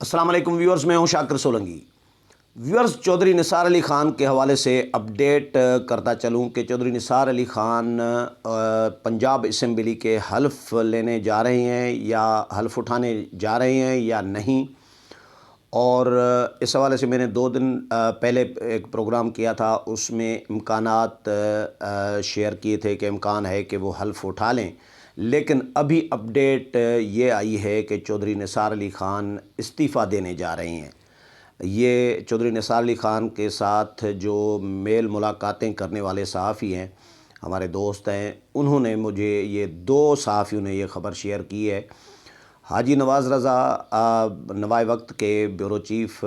السلام علیکم ویورز، میں ہوں شاکر سولنگی۔ ویورز، چودھری نثار علی خان کے حوالے سے اپڈیٹ کرتا چلوں کہ چودھری نثار علی خان پنجاب اسمبلی کے حلف لینے جا رہے ہیں یا حلف اٹھانے جا رہے ہیں یا نہیں، اور اس حوالے سے میں نے 2 دن پہلے ایک پروگرام کیا تھا، اس میں امکانات شیئر کیے تھے کہ امکان ہے کہ وہ حلف اٹھا لیں، لیکن ابھی اپڈیٹ یہ آئی ہے کہ چودھری نثار علی خان استعفیٰ دینے جا رہے ہیں۔ یہ چودھری نثار علی خان کے ساتھ جو میل ملاقاتیں کرنے والے صحافی ہیں، ہمارے دوست ہیں، انہوں نے مجھے یہ 2 صحافیوں نے یہ خبر شیئر کی ہے۔ حاجی نواز رضا نوائے وقت کے بیورو چیف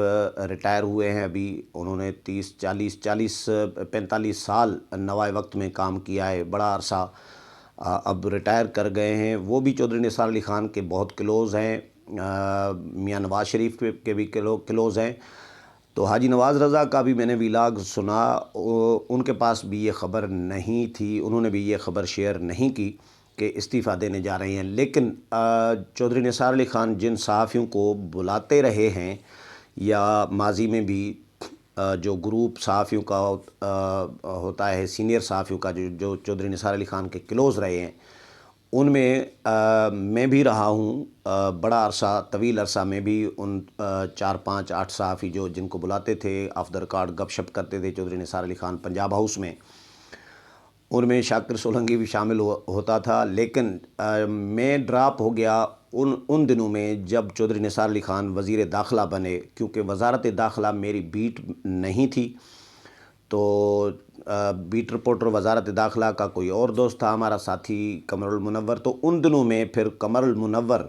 ریٹائر ہوئے ہیں، ابھی انہوں نے 45 سال نوائے وقت میں کام کیا ہے، بڑا عرصہ اب ریٹائر کر گئے ہیں۔ وہ بھی چودھری نثار علی خان کے بہت کلوز ہیں، میاں نواز شریف کے بھی کلوز ہیں۔ تو حاجی نواز رضا کا بھی میں نے ویلاگ سنا، ان کے پاس بھی یہ خبر نہیں تھی، انہوں نے بھی یہ خبر شیئر نہیں کی کہ استعفیٰ دینے جا رہے ہیں۔ لیکن چودھری نثار علی خان جن صحافیوں کو بلاتے رہے ہیں یا ماضی میں بھی جو گروپ صحافیوں کا ہوتا ہے، سینئر صحافیوں کا جو چودھری نثار علی خان کے کلوز رہے ہیں، ان میں میں بھی رہا ہوں بڑا عرصہ، طویل عرصہ میں بھی ان 4 5 8 صحافی جن کو بلاتے تھے، آف دا ریکارڈ گپ شپ کرتے تھے چودھری نثار علی خان پنجاب ہاؤس میں، ان میں شاکر سولنگی بھی شامل ہوتا تھا۔ لیکن میں ڈراپ ہو گیا ان دنوں میں جب چودھری نثار علی خان وزیر داخلہ بنے، کیونکہ وزارت داخلہ میری بیٹ نہیں تھی، تو بیٹ رپورٹر وزارت داخلہ کا کوئی اور دوست تھا ہمارا ساتھی قمر المنور، تو ان دنوں میں پھر قمر المنور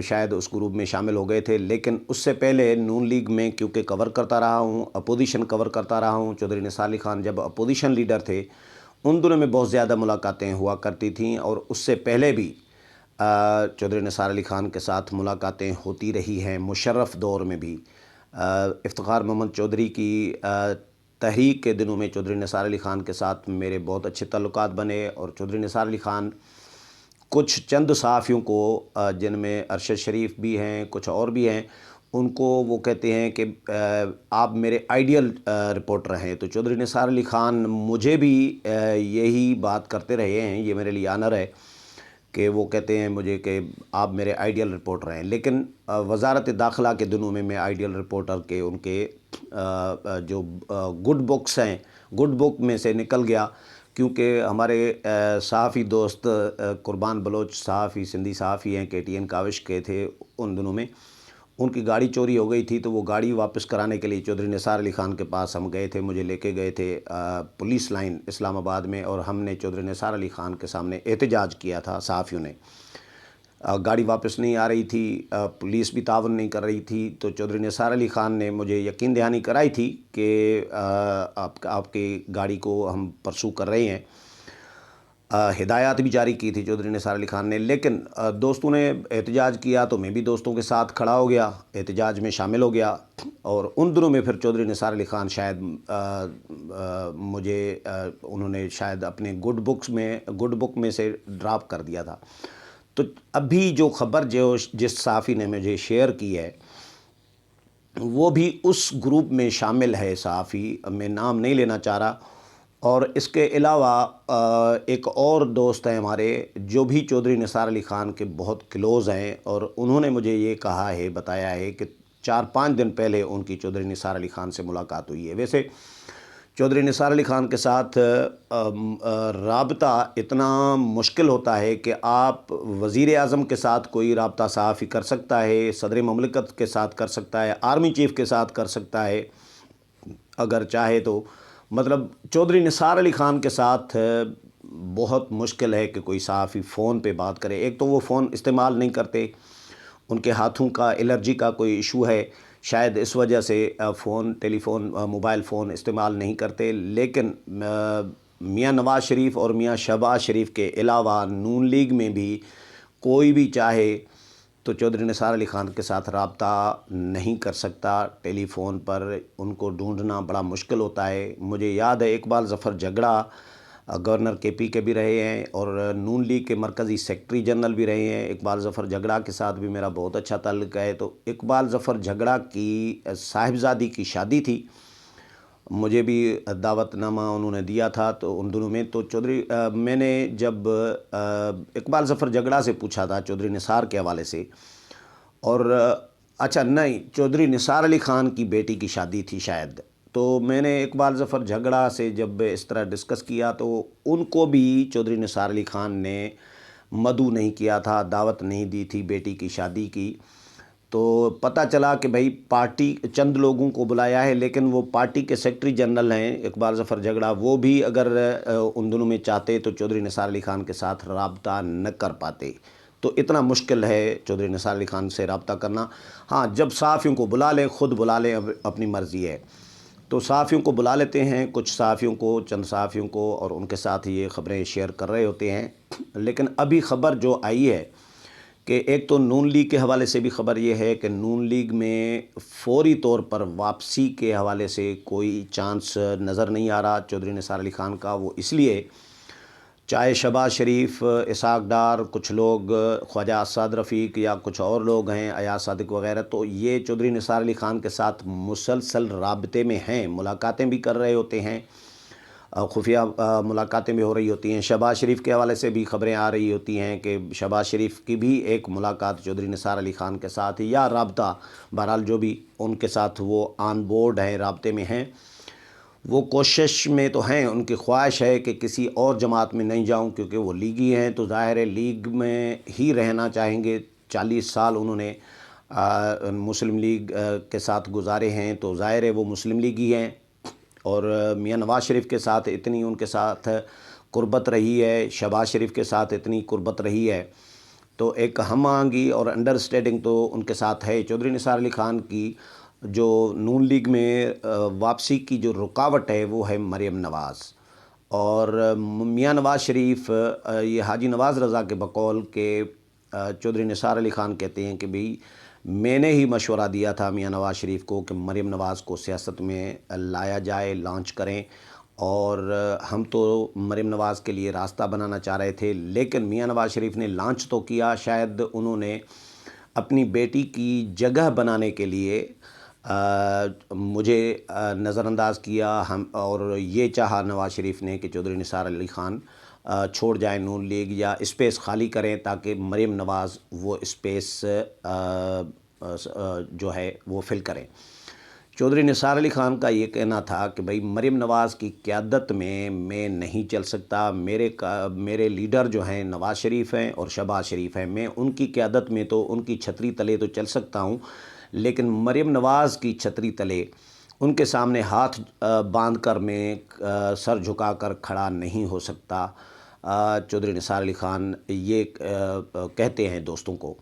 شاید اس گروپ میں شامل ہو گئے تھے۔ لیکن اس سے پہلے نون لیگ میں کیونکہ کور کرتا رہا ہوں، اپوزیشن کور کرتا رہا ہوں، چودھری نثار علی خان جب اپوزیشن لیڈر تھے ان دنوں میں بہت زیادہ ملاقاتیں ہوا کرتی تھیں، اور اس سے پہلے بھی چودھری نثار علی خان کے ساتھ ملاقاتیں ہوتی رہی ہیں، مشرف دور میں بھی۔ افتخار محمد چودھری کی تحریک کے دنوں میں چودھری نثار علی خان کے ساتھ میرے بہت اچھے تعلقات بنے، اور چودھری نثار علی خان کچھ چند صحافیوں کو جن میں ارشد شریف بھی ہیں، کچھ اور بھی ہیں، ان کو وہ کہتے ہیں کہ آپ میرے آئیڈیل رپورٹر ہیں۔ تو چودھری نثار علی خان مجھے بھی یہی بات کرتے رہے ہیں، یہ میرے لیے آنر ہے کہ وہ کہتے ہیں مجھے کہ آپ میرے آئیڈیل رپورٹر ہیں۔ لیکن وزارت داخلہ کے دنوں میں آئیڈیل رپورٹر کے ان کے جو گڈ بکس ہیں، گڈ بک میں سے نکل گیا، کیونکہ ہمارے صحافی دوست قربان بلوچ صحافی، سندھی صحافی ہیں، KTN کاوش کے تھے، ان دنوں میں ان کی گاڑی چوری ہو گئی تھی، تو وہ گاڑی واپس کرانے کے لیے چودھری نثار علی خان کے پاس ہم گئے تھے، مجھے لے کے گئے تھے پولیس لائن اسلام آباد میں، اور ہم نے چودھری نثار علی خان کے سامنے احتجاج کیا تھا صحافیوں نے۔ گاڑی واپس نہیں آ رہی تھی، پولیس بھی تعاون نہیں کر رہی تھی، تو چودھری نثار علی خان نے مجھے یقین دہانی کرائی تھی کہ آپ کی گاڑی کو ہم پرسو کر رہے ہیں، ہدایات بھی جاری کی تھی چودھری نثار علی خان نے۔ لیکن دوستوں نے احتجاج کیا تو میں بھی دوستوں کے ساتھ کھڑا ہو گیا، احتجاج میں شامل ہو گیا، اور ان دنوں میں پھر چودھری نثار علی خان شاید مجھے انہوں نے شاید اپنے گڈ بک میں سے ڈراپ کر دیا تھا۔ تو ابھی جو خبر جس صحافی نے مجھے شیئر کی ہے وہ بھی اس گروپ میں شامل ہے صحافی، میں نام نہیں لینا چاہ رہا، اور اس کے علاوہ ایک اور دوست ہیں ہمارے جو بھی چودھری نثار علی خان کے بہت کلوز ہیں، اور انہوں نے مجھے یہ کہا ہے، بتایا ہے کہ 4 5 دن پہلے ان کی چودھری نثار علی خان سے ملاقات ہوئی ہے۔ ویسے چودھری نثار علی خان کے ساتھ رابطہ اتنا مشکل ہوتا ہے کہ آپ وزیر اعظم کے ساتھ کوئی رابطہ صحافی کر سکتا ہے، صدر مملکت کے ساتھ کر سکتا ہے، آرمی چیف کے ساتھ کر سکتا ہے اگر چاہے تو، مطلب چودھری نثار علی خان کے ساتھ بہت مشکل ہے کہ کوئی صحافی فون پہ بات کرے۔ ایک تو وہ فون استعمال نہیں کرتے، ان کے ہاتھوں کا الرجی کا کوئی ایشو ہے، شاید اس وجہ سے ٹیلی فون موبائل فون استعمال نہیں کرتے۔ لیکن میاں نواز شریف اور میاں شہباز شریف کے علاوہ نون لیگ میں بھی کوئی بھی چاہے تو چودھری نثار علی خان کے ساتھ رابطہ نہیں کر سکتا، ٹیلی فون پر ان کو ڈھونڈنا بڑا مشکل ہوتا ہے۔ مجھے یاد ہے اقبال ظفر جھگڑا گورنر KP کے بھی رہے ہیں اور نون لیگ کے مرکزی سیکرٹری جنرل بھی رہے ہیں۔ اقبال ظفر جھگڑا کے ساتھ بھی میرا بہت اچھا تعلق ہے۔ تو اقبال ظفر جھگڑا کی صاحبزادی کی شادی تھی، مجھے بھی دعوت نامہ انہوں نے دیا تھا تو ان دنوں میں تو چودھری میں نے جب اقبال ظفر جھگڑا سے پوچھا تھا چودھری نثار کے حوالے سے، اور اچھا نہیں، چودھری نثار علی خان کی بیٹی کی شادی تھی شاید، تو میں نے اقبال ظفر جھگڑا سے جب اس طرح ڈسکس کیا تو ان کو بھی چودھری نثار علی خان نے مدعو نہیں کیا تھا، دعوت نہیں دی تھی بیٹی کی شادی کی۔ تو پتہ چلا کہ بھائی پارٹی چند لوگوں کو بلایا ہے، لیکن وہ پارٹی کے سیکرٹری جنرل ہیں اقبال ظفر جھگڑا، وہ بھی اگر ان دنوں میں چاہتے تو چودھری نثار علی خان کے ساتھ رابطہ نہ کر پاتے۔ تو اتنا مشکل ہے چودھری نثار علی خان سے رابطہ کرنا۔ ہاں، جب صحافیوں کو بلا لیں، خود بلا لیں، اپنی مرضی ہے، تو صحافیوں کو بلا لیتے ہیں، کچھ صحافیوں کو، چند صحافیوں کو، اور ان کے ساتھ یہ خبریں شیئر کر رہے ہوتے ہیں۔ لیکن ابھی خبر جو آئی ہے کہ ایک تو نون لیگ کے حوالے سے بھی خبر یہ ہے کہ نون لیگ میں فوری طور پر واپسی کے حوالے سے کوئی چانس نظر نہیں آ رہا چودھری نثار علی خان کا۔ وہ اس لیے چاہے شہباز شریف، اسحاق ڈار، کچھ لوگ، خواجہ اسد رفیق یا کچھ اور لوگ ہیں، ایاز صادق وغیرہ، تو یہ چودھری نثار علی خان کے ساتھ مسلسل رابطے میں ہیں، ملاقاتیں بھی کر رہے ہوتے ہیں، خفیہ ملاقاتیں بھی ہو رہی ہوتی ہیں۔ شہباز شریف کے حوالے سے بھی خبریں آ رہی ہوتی ہیں کہ شہباز شریف کی بھی ایک ملاقات چودھری نثار علی خان کے ساتھ یا رابطہ، بہرحال جو بھی ان کے ساتھ وہ آن بورڈ ہیں، رابطے میں ہیں، وہ کوشش میں تو ہیں، ان کی خواہش ہے کہ کسی اور جماعت میں نہیں جاؤں، کیونکہ وہ لیگی ہیں تو ظاہر ہے لیگ میں ہی رہنا چاہیں گے۔ 40 سال انہوں نے مسلم لیگ کے ساتھ گزارے ہیں، تو ظاہر ہے وہ مسلم لیگی ہیں، اور میاں نواز شریف کے ساتھ اتنی ان کے ساتھ قربت رہی ہے، شہباز شریف کے ساتھ اتنی قربت رہی ہے، تو ایک ہم آہنگی اور انڈرسٹینڈنگ تو ان کے ساتھ ہے۔ چودھری نثار علی خان کی جو نون لیگ میں واپسی کی جو رکاوٹ ہے وہ ہے مریم نواز، اور میاں نواز شریف، یہ حاجی نواز رضا کے بقول کہ چودھری نثار علی خان کہتے ہیں کہ بھئی میں نے ہی مشورہ دیا تھا میاں نواز شریف کو کہ مریم نواز کو سیاست میں لایا جائے، لانچ کریں، اور ہم تو مریم نواز کے لیے راستہ بنانا چاہ رہے تھے، لیکن میاں نواز شریف نے لانچ تو کیا، شاید انہوں نے اپنی بیٹی کی جگہ بنانے کے لیے مجھے نظر انداز کیا، اور یہ چاہا نواز شریف نے کہ چودھری نثار علی خان چھوڑ جائیں نون لیگ یا اسپیس خالی کریں تاکہ مریم نواز وہ اسپیس جو ہے وہ فل کریں۔ چودھری نثار علی خان کا یہ کہنا تھا کہ بھئی مریم نواز کی قیادت میں نہیں چل سکتا، میرے لیڈر جو ہیں نواز شریف ہیں اور شہباز شریف ہیں، میں ان کی قیادت میں تو ان کی چھتری تلے تو چل سکتا ہوں، لیکن مریم نواز کی چھتری تلے ان کے سامنے ہاتھ باندھ کر میں سر جھکا کر کھڑا نہیں ہو سکتا۔ چودھری نثار علی خان یہ کہتے ہیں دوستوں کو۔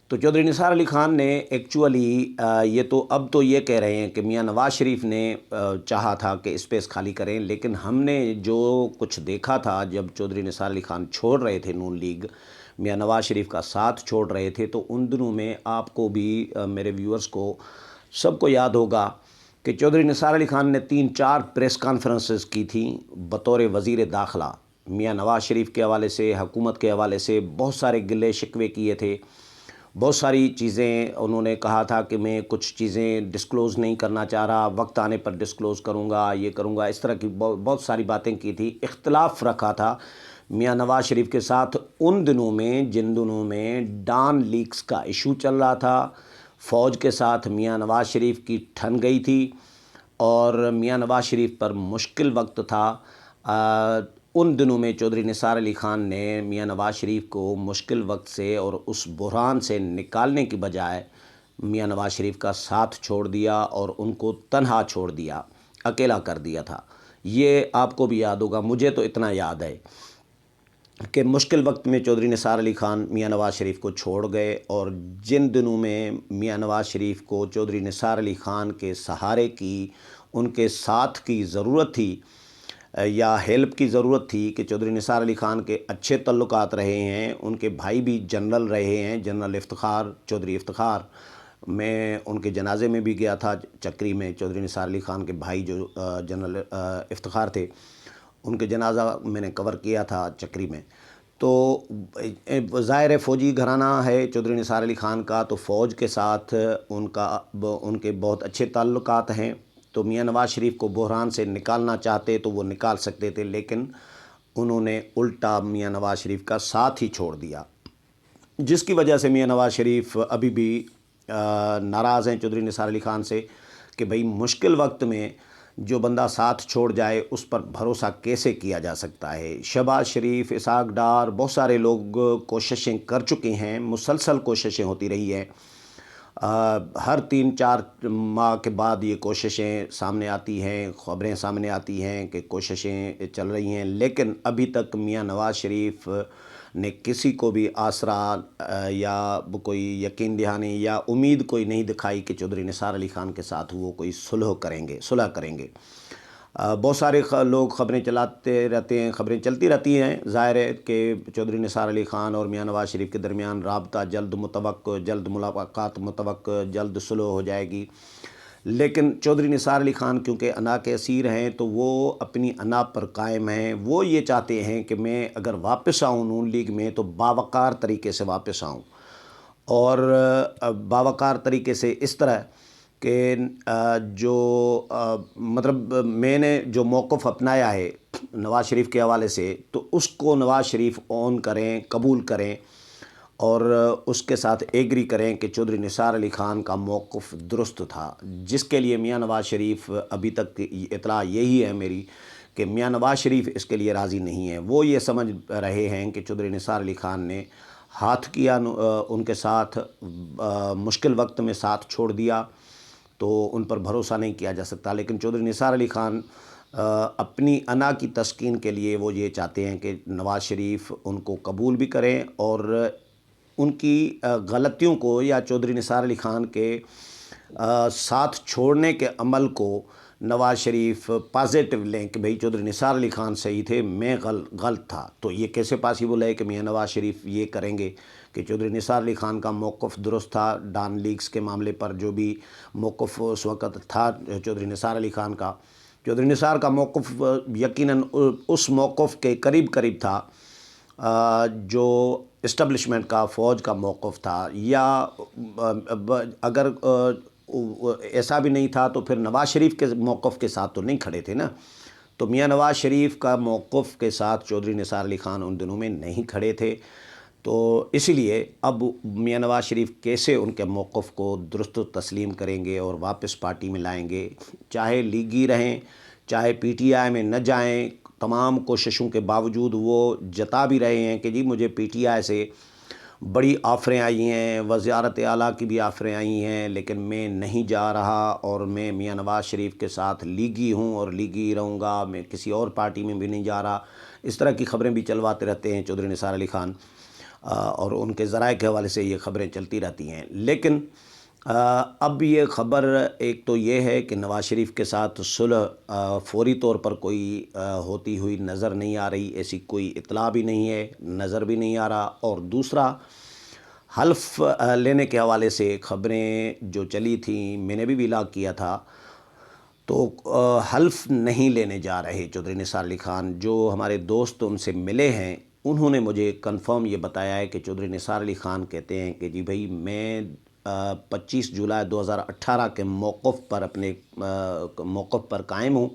تو چودھری نثار علی خان نے ایکچولی یہ تو اب تو یہ کہہ رہے ہیں کہ میاں نواز شریف نے چاہا تھا کہ اسپیس خالی کریں، لیکن ہم نے جو کچھ دیکھا تھا جب چودھری نثار علی خان چھوڑ رہے تھے نون لیگ، میاں نواز شریف کا ساتھ چھوڑ رہے تھے، تو ان دنوں میں آپ کو بھی، میرے ویورز کو، سب کو یاد ہوگا کہ چودھری نثار علی خان نے 3-4 پریس کانفرنسز کی تھیں بطور وزیر داخلہ، میاں نواز شریف کے حوالے سے، حکومت کے حوالے سے بہت سارے گلے شکوے کیے تھے، بہت ساری چیزیں انہوں نے کہا تھا کہ میں کچھ چیزیں ڈسکلوز نہیں کرنا چاہ رہا، وقت آنے پر ڈسکلوز کروں گا، یہ کروں گا، اس طرح کی بہت ساری باتیں کی تھی، اختلاف رکھا تھا میاں نواز شریف کے ساتھ ان دنوں میں جن دنوں میں ڈان لیکس کا ایشو چل رہا تھا، فوج کے ساتھ میاں نواز شریف کی ٹھن گئی تھی، اور میاں نواز شریف پر مشکل وقت تھا۔ ان دنوں میں چودھری نثار علی خان نے میاں نواز شریف کو مشکل وقت سے اور اس بحران سے نکالنے کی بجائے میاں نواز شریف کا ساتھ چھوڑ دیا اور ان کو تنہا چھوڑ دیا، اکیلا کر دیا تھا۔ یہ آپ کو بھی یاد ہوگا، مجھے تو اتنا یاد ہے کہ مشکل وقت میں چودھری نثار علی خان میاں نواز شریف کو چھوڑ گئے، اور جن دنوں میں میاں نواز شریف کو چودھری نثار علی خان کے سہارے کی، ان کے ساتھ کی ضرورت تھی یا ہیلپ کی ضرورت تھی، کہ چودھری نثار علی خان کے اچھے تعلقات رہے ہیں، ان کے بھائی بھی جنرل رہے ہیں، جنرل افتخار، چودھری افتخار، میں ان کے جنازے میں بھی گیا تھا چکری میں، چودھری نثار علی خان کے بھائی جو جنرل افتخار تھے، ان کے جنازہ میں نے کور کیا تھا چکری میں۔ تو ظاہر فوجی گھرانہ ہے چودھری نثار علی خان کا، تو فوج کے ساتھ ان کے بہت اچھے تعلقات ہیں، تو میاں نواز شریف کو بحران سے نکالنا چاہتے تو وہ نکال سکتے تھے، لیکن انہوں نے الٹا میاں نواز شریف کا ساتھ ہی چھوڑ دیا، جس کی وجہ سے میاں نواز شریف ابھی بھی ناراض ہیں چودھری نثار علی خان سے کہ بھئی مشکل وقت میں جو بندہ ساتھ چھوڑ جائے اس پر بھروسہ کیسے کیا جا سکتا ہے۔ شہباز شریف، اسحاق ڈار، بہت سارے لوگ کوششیں کر چکے ہیں، مسلسل کوششیں ہوتی رہی ہیں، ہر 3-4 ماہ کے بعد یہ کوششیں سامنے آتی ہیں، خبریں سامنے آتی ہیں کہ کوششیں چل رہی ہیں، لیکن ابھی تک میاں نواز شریف نے کسی کو بھی آسرا یا کوئی یقین دہانی یا امید کوئی نہیں دکھائی کہ چودھری نثار علی خان کے ساتھ وہ کوئی صلح کریں گے۔ بہت سارے لوگ خبریں چلاتے رہتے ہیں، خبریں چلتی رہتی ہیں، ظاہر ہے کہ چودھری نثار علی خان اور میاں نواز شریف کے درمیان رابطہ جلد متوقع، جلد ملاقات متوقع، جلد صلح ہو جائے گی، لیکن چودھری نثار علی خان کیونکہ انا کے اسیر ہیں تو وہ اپنی انا پر قائم ہیں۔ وہ یہ چاہتے ہیں کہ میں اگر واپس آؤں نون لیگ میں تو باوقار طریقے سے واپس آؤں، اور باوقار طریقے سے اس طرح کہ مطلب میں نے جو موقف اپنایا ہے نواز شریف کے حوالے سے، تو اس کو نواز شریف اون کریں، قبول کریں، اور اس کے ساتھ ایگری کریں کہ چودھری نثار علی خان کا موقف درست تھا، جس کے لیے میاں نواز شریف ابھی تک اطلاع یہی ہے میری کہ میاں نواز شریف اس کے لیے راضی نہیں ہیں۔ وہ یہ سمجھ رہے ہیں کہ چودھری نثار علی خان نے ہاتھ کیا ان کے ساتھ، مشکل وقت میں ساتھ چھوڑ دیا، تو ان پر بھروسہ نہیں کیا جا سکتا، لیکن چودھری نثار علی خان اپنی انا کی تسکین کے لیے وہ یہ چاہتے ہیں کہ نواز شریف ان کو قبول بھی کریں، اور ان کی غلطیوں کو یا چودھری نثار علی خان کے ساتھ چھوڑنے کے عمل کو نواز شریف پازیٹیو لیں کہ بھئی چودھری نثار علی خان صحیح تھے، میں غلط تھا۔ تو یہ کیسے پاسیبل ہے کہ میاں نواز شریف یہ کریں گے کہ چودھری نثار علی خان کا موقف درست تھا، ڈان لیگز کے معاملے پر جو بھی موقف اس وقت تھا چودھری نثار علی خان کا، چودھری نثار کا موقف یقیناً اس موقف کے قریب تھا جو اسٹیبلشمنٹ کا، فوج کا موقف تھا، یا اگر ایسا بھی نہیں تھا تو پھر نواز شریف کے موقف کے ساتھ تو نہیں کھڑے تھے نا۔ تو میاں نواز شریف کا موقف کے ساتھ چودھری نثار علی خان ان دنوں میں نہیں کھڑے تھے، تو اسی لیے اب میاں نواز شریف کیسے ان کے موقف کو درست تسلیم کریں گے اور واپس پارٹی میں لائیں گے، چاہے لیگی رہیں، چاہے پی ٹی آئی میں نہ جائیں، تمام کوششوں کے باوجود وہ جتا بھی رہے ہیں کہ جی مجھے پی ٹی آئی سے بڑی آفریں آئی ہیں، وزارت اعلیٰ کی بھی آفریں آئی ہیں، لیکن میں نہیں جا رہا، اور میں میاں نواز شریف کے ساتھ لیگی ہوں اور لیگی رہوں گا، میں کسی اور پارٹی میں بھی نہیں جا رہا۔ اس طرح کی خبریں بھی چلواتے رہتے ہیں چودھری نثار علی خان، اور ان کے ذرائع کے حوالے سے یہ خبریں چلتی رہتی ہیں، لیکن اب یہ خبر ایک تو یہ ہے کہ نواز شریف کے ساتھ صلح فوری طور پر کوئی ہوتی ہوئی نظر نہیں آ رہی، ایسی کوئی اطلاع بھی نہیں ہے، نظر بھی نہیں آ رہا، اور دوسرا حلف لینے کے حوالے سے خبریں جو چلی تھیں، میں نے بھی بلاگ کیا تھا، تو حلف نہیں لینے جا رہے چودھری نثار علی خان۔ جو ہمارے دوست ان سے ملے ہیں انہوں نے مجھے کنفرم یہ بتایا ہے کہ چودھری نثار علی خان کہتے ہیں کہ جی بھائی میں 25 جولائی 2018 کے موقف پر، اپنے موقف پر قائم ہوں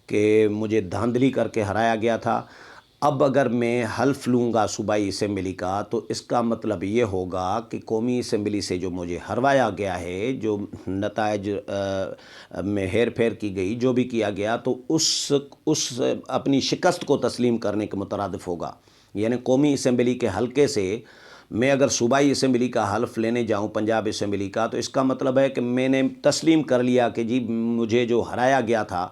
کہ مجھے دھاندلی کر کے ہرایا گیا تھا۔ اب اگر میں حلف لوں گا صوبائی اسمبلی کا تو اس کا مطلب یہ ہوگا کہ قومی اسمبلی سے جو مجھے ہروایا گیا ہے، جو نتائج میں ہیر پھیر کی گئی، جو بھی کیا گیا، تو اس اپنی شکست کو تسلیم کرنے کے مترادف ہوگا۔ یعنی قومی اسمبلی کے حلقے سے میں اگر صوبائی اسمبلی کا حلف لینے جاؤں، پنجاب اسمبلی کا، تو اس کا مطلب ہے کہ میں نے تسلیم کر لیا کہ جی مجھے جو ہرایا گیا تھا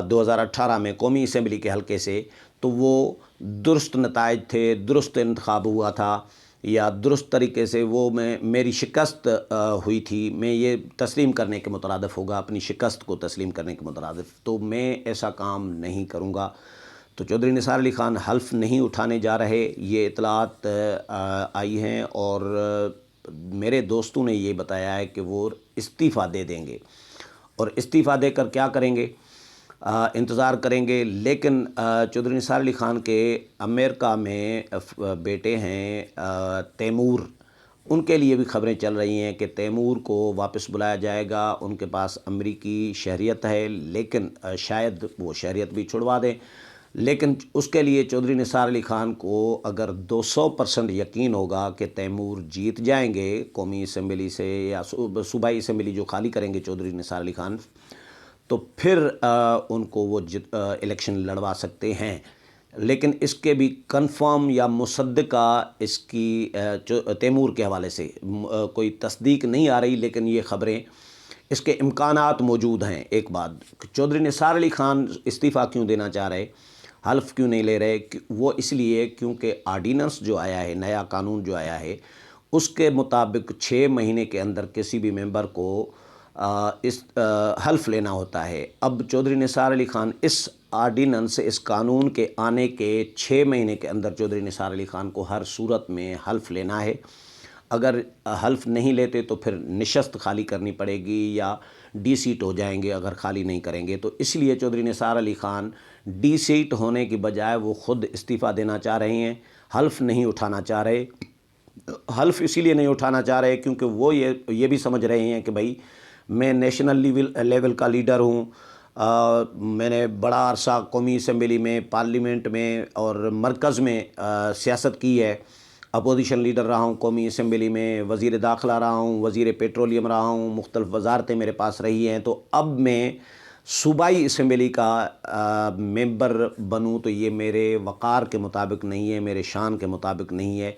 2018 میں قومی اسمبلی کے حلقے سے، تو وہ درست نتائج تھے، درست انتخاب ہوا تھا، یا درست طریقے سے وہ میری شکست ہوئی تھی، میں یہ تسلیم کرنے کے مترادف ہوگا، اپنی شکست کو تسلیم کرنے کے مترادف، تو میں ایسا کام نہیں کروں گا۔ تو چودھری نثار علی خان حلف نہیں اٹھانے جا رہے، یہ اطلاعات آئی ہیں، اور میرے دوستوں نے یہ بتایا ہے کہ وہ استعفیٰ دے دیں گے، اور استعفیٰ دے کر کیا کریں گے؟ انتظار کریں گے۔ لیکن چودھری نثار علی خان کے امریکہ میں بیٹے ہیں تیمور، ان کے لیے بھی خبریں چل رہی ہیں کہ تیمور کو واپس بلایا جائے گا۔ ان کے پاس امریکی شہریت ہے، لیکن شاید وہ شہریت بھی چھڑوا دیں، لیکن اس کے لیے چودھری نثار علی خان کو اگر 200% یقین ہوگا کہ تیمور جیت جائیں گے قومی اسمبلی سے یا صوبائی اسمبلی جو خالی کریں گے چودھری نثار علی خان، تو پھر ان کو وہ الیکشن لڑوا سکتے ہیں۔ لیکن اس کے بھی کنفرم یا مصدقہ اس کی تیمور کے حوالے سے کوئی تصدیق نہیں آ رہی، لیکن یہ خبریں اس کے امکانات موجود ہیں۔ ایک بات، چودھری نثار علی خان استعفیٰ کیوں دینا چاہ رہے، حلف کیوں نہیں لے رہے؟ وہ اس لیے کیونکہ آرڈیننس جو آیا ہے، نیا قانون جو آیا ہے، اس کے مطابق 6 مہینے کے اندر کسی بھی ممبر کو اس حلف لینا ہوتا ہے۔ اب چودھری نثار علی خان اس آرڈیننس، اس قانون کے آنے کے 6 مہینے کے اندر چودھری نثار علی خان کو ہر صورت میں حلف لینا ہے۔ اگر حلف نہیں لیتے تو پھر نشست خالی کرنی پڑے گی یا ڈی سیٹ ہو جائیں گے اگر خالی نہیں کریں گے۔ تو اس لیے چودھری نثار علی خان ڈی سیٹ ہونے کی بجائے وہ خود استعفیٰ دینا چاہ رہے ہیں، حلف نہیں اٹھانا چاہ رہے۔ حلف اسی لیے نہیں اٹھانا چاہ رہے کیونکہ وہ یہ بھی سمجھ رہے ہیں کہ بھائی میں نیشنل لیول کا لیڈر ہوں، میں نے بڑا عرصہ قومی اسمبلی میں، پارلیمنٹ میں اور مرکز میں سیاست کی ہے، اپوزیشن لیڈر رہا ہوں قومی اسمبلی میں، وزیر داخلہ رہا ہوں، وزیر پیٹرولیم رہا ہوں، مختلف وزارتیں میرے پاس رہی ہیں، تو اب میں صوبائی اسمبلی کا ممبر بنوں تو یہ میرے وقار کے مطابق نہیں ہے، میرے شان کے مطابق نہیں ہے۔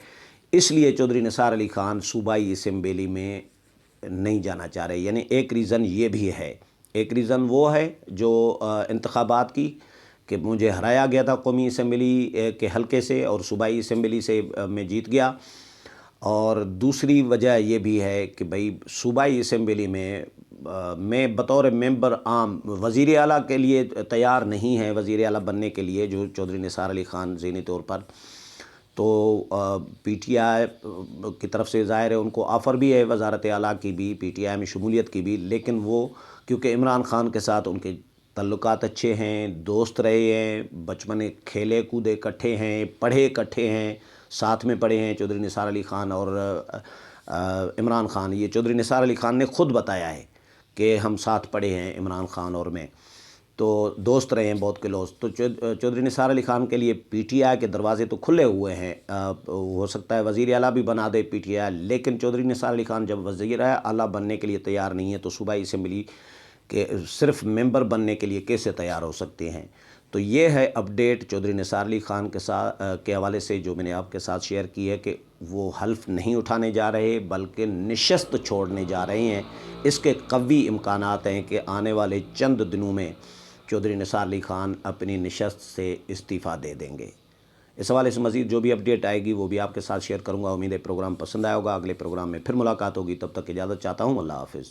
اس لیے چودھری نثار علی خان صوبائی اسمبلی میں نہیں جانا چاہ رہے۔ یعنی ایک ریزن یہ بھی ہے، ایک ریزن وہ ہے جو انتخابات کی کہ مجھے ہرایا گیا تھا قومی اسمبلی کے حلقے سے اور صوبائی اسمبلی سے میں جیت گیا، اور دوسری وجہ یہ بھی ہے کہ بھئی صوبائی اسمبلی میں بطور ممبر عام وزیر اعلیٰ کے لیے تیار نہیں ہے، وزیر اعلیٰ بننے کے لیے جو چودھری نثار علی خان ذہنی طور پر، تو پی ٹی آئی کی طرف سے ظاہر ہے ان کو آفر بھی ہے وزارت اعلیٰ کی بھی، پی ٹی آئی میں شمولیت کی بھی، لیکن وہ کیونکہ عمران خان کے ساتھ ان کے تعلقات اچھے ہیں، دوست رہے ہیں، بچپن کھیلے کودے اکٹھے ہیں، پڑھے اکٹھے ہیں، ساتھ میں پڑھے ہیں چودھری نثار علی خان اور عمران خان۔ یہ چودھری نثار علی خان نے خود بتایا ہے کہ ہم ساتھ پڑھے ہیں عمران خان اور میں، تو دوست رہے ہیں بہت کلوز۔ تو چودھری نثار علی خان کے لیے پی ٹی آئی کے دروازے تو کھلے ہوئے ہیں، ہو سکتا ہے وزیر اعلیٰ بھی بنا دے پی ٹی آئی، لیکن چودھری نثار علی خان جب وزیر اعلیٰ بننے کے لیے تیار نہیں ہے تو صوبائی اسمبلی کے صرف ممبر بننے کے لیے کیسے تیار ہو سکتے ہیں؟ تو یہ ہے اپڈیٹ چودھری نثار علی خان کے حوالے سے جو میں نے آپ کے ساتھ شیئر کی ہے کہ وہ حلف نہیں اٹھانے جا رہے بلکہ نشست چھوڑنے جا رہے ہیں۔ اس کے قوی امکانات ہیں کہ آنے والے چند دنوں میں چودھری نثار علی خان اپنی نشست سے استعفیٰ دے دیں گے۔ اس حوالے سے مزید جو بھی اپڈیٹ آئے گی وہ بھی آپ کے ساتھ شیئر کروں گا۔ امید ہے پروگرام پسند آیا ہوگا، اگلے پروگرام میں پھر ملاقات ہوگی، تب تک اجازت چاہتا ہوں، اللہ حافظ۔